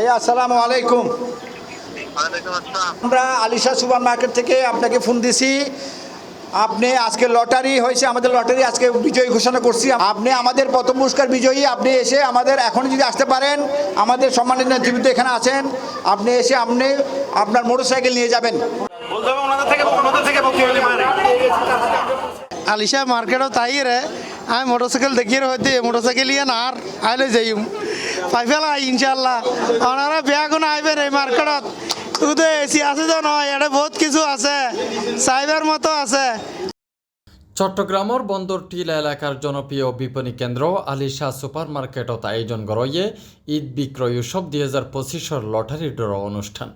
ভাইয়া আসসালামু আলাইকুম। আমরা আলিশা সুপার মার্কেট থেকে আপনাকে ফোন দিছি। আপনি আজকে লটারি হয়েছে, আমাদের লটারি আজকে বিজয়ী ঘোষণা করছি। আপনি আমাদের প্রথম পুরস্কার বিজয়ী। আপনি এসে আমাদের এখন যদি আসতে পারেন, আমাদের সম্মানিত জীবিত এখানে আছেন, আপনি এসে আপনার মোটরসাইকেল নিয়ে যাবেন। আলিশা মার্কেটও তাই রে আমি মোটরসাইকেল দেখিয়ে হইতে মোটরসাইকেল ইয়ে না আর আইলে যাই পাইফেল আই ইনশাল্লাহ ওনারা বেয়া কোনো আইবেন এই মার্কেটত শুধু এসি আছে তো নয়, এটা বহুত কিছু আছে, সাইবার মতো আছে। চট্টগ্রামের বন্দর টিলা এলাকার জনপ্রিয় বিপণী কেন্দ্র আলিশা সুপার মার্কেটত আয়োজন করয়ে ঈদ বিক্রয় উৎসব 2025 লটারি ড্র অনুষ্ঠান।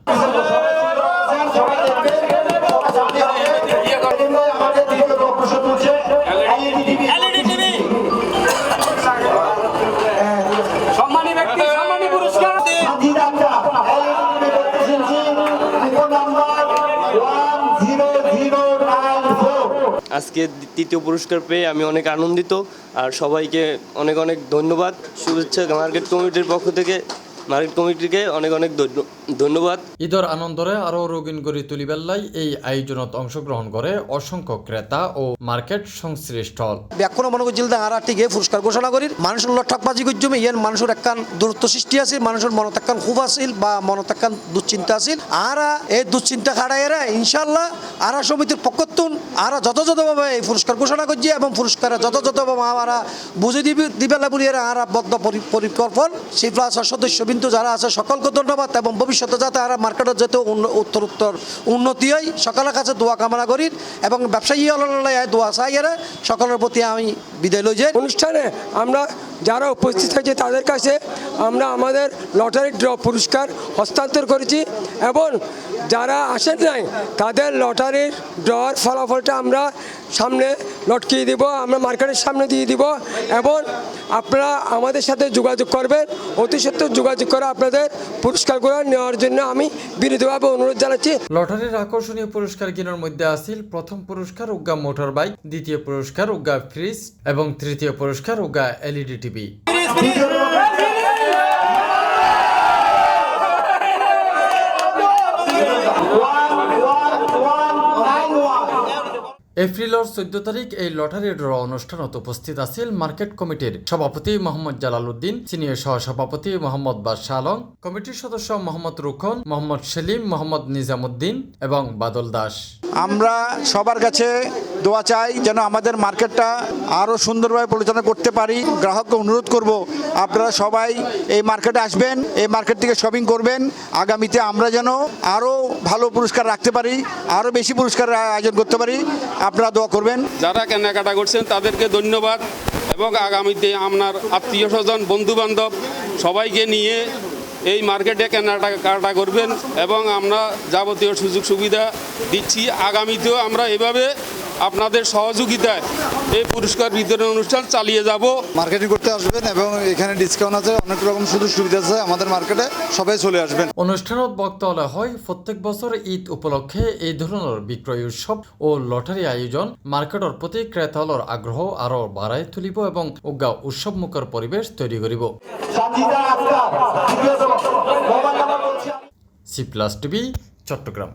আজকে তৃতীয় পুরস্কার পেয়ে আমি অনেক আনন্দিত, আর সবাইকে অনেক অনেক ধন্যবাদ, শুভেচ্ছা মার্কেট কমিটির পক্ষ থেকে। মার্কেট কমিটিকে অনেক অনেক ধন্যবাদ। ঈদর আনন্দরে আরও রঙিন করে তুলিবেল্লাই এই আয়োজনত অংশগ্রহণ করে অসংখ্য ক্রেতা ও মার্কেট সংশ্লিষ্ট। ব্যাকুণ মনে করছিল হারা টিকে পুরস্কার ঘোষণা করি মানুষের লঠাকবাজি করছুম ইয়ান মানুষের একখান দূরত্ব সৃষ্টি আছিল, মানুষের মনত একখান খুব আছিল বা মনত একখান দুশ্চিন্তা আছিল। আরা এই দুশ্চিন্তা খাড়াইরা ইনশাল্লাহ আরা সমিতির পক্ষতুন আরা যথাযথভাবে এই পুরস্কার ঘোষণা করছে এবং পুরস্কার যথাযথভাবে আরা বুঝে দিবেলা বলি আরা বদ্ধ পরিকল্পন সেই প্লাস সদস্য কিন্তু যারা আছে সকলকে ধন্যবাদ এবং ভবিষ্যতে যাতে আর মার্কেটের যাতে উত্তর উন্নতি হয় সকলের কাছে দোয়া কামনা করি এবং ব্যবসায়ী দোয়া চাই এরা সকলের প্রতি আমি বিদায় লই। যে অনুষ্ঠানে আমরা যারা উপস্থিত হয়েছে তাদের কাছে আমরা আমাদের লটারি ড্র পুরস্কার হস্তান্তর করেছি এবং যারা আসেন নাই তাদের লটারির ড্রর ফলাফলটা আমরা সামনে লটকিয়ে দিব, আমরা মার্কেটের সামনে দিয়ে দিব এবং আপনারা আমাদের সাথে যোগাযোগ করবেন, অতি সত্ত্বর যোগাযোগ করে আপনাদের পুরস্কারগুলো নেওয়ার জন্য আমি বিনীতভাবে অনুরোধ জানাচ্ছি। লটারির আকর্ষণীয় পুরস্কার কিনার মধ্যে আছিল প্রথম পুরস্কার উগা মোটর বাইক, দ্বিতীয় পুরস্কার উগা ফ্রিজ এবং তৃতীয় পুরস্কার উগা এলইডি টিভি। এপ্রিলের 14 তারিখ এই লটারি ড্র অনুষ্ঠানত উপস্থিত আছিল মার্কেট কমিটির সভাপতি মোহাম্মদ জালাল উদ্দিন, সিনিয়র সহসভাপতি মোহাম্মদ বাদশাহ আলম, কমিটির সদস্য মোহাম্মদ রুখন, মোহাম্মদ সেলিম, মোহাম্মদ নিজামুদ্দিন এবং বাদল দাস। আমরা সবার কাছে দোয়া চাই যেন আমাদের মার্কেটটা আরও সুন্দরভাবে পরিচালনা করতে পারি। গ্রাহককে অনুরোধ করব আপনারা সবাই এই মার্কেটে আসবেন, এই মার্কেট থেকে শপিং করবেন। আগামীতে আমরা যেন আরও ভালো পুরস্কার রাখতে পারি, আরও বেশি পুরস্কার আয়োজন করতে পারি, আপনারা দোয়া করবেন। যারা কেনাকাটা করছেন তাদেরকে ধন্যবাদ এবং আগামীতে আপনার আত্মীয় স্বজন বন্ধু বান্ধব সবাইকে নিয়ে এই মার্কেটে কেনাকাটা করবেন এবং আমরা যাবতীয় সুযোগ সুবিধা দিচ্ছি। আগামীতেও আমরা এভাবে আপনাদের সহযোগিতায় এই পুরস্কার বিতরণ অনুষ্ঠান চালিয়ে যাব। মার্কেটিং করতে আসবেন এবং এখানে ডিসকাউন্ট আছে, অনেক রকম সুযোগ সুবিধা আছে আমাদের মার্কেটে, সবাই চলে আসবেন। অনুষ্ঠানত বক্তব্য হয় প্রত্যেক বছর ঈদ উপলক্ষে এই ধরনের বিক্রয় উৎসব ও লটারি আয়োজন মার্কেটের প্রতি ক্রেতালর আগ্রহ আরও বাড়াই তুলিব এবং উগা উৎসব মুখর পরিবেশ তৈরি করিব। C plus TV, Chittagong.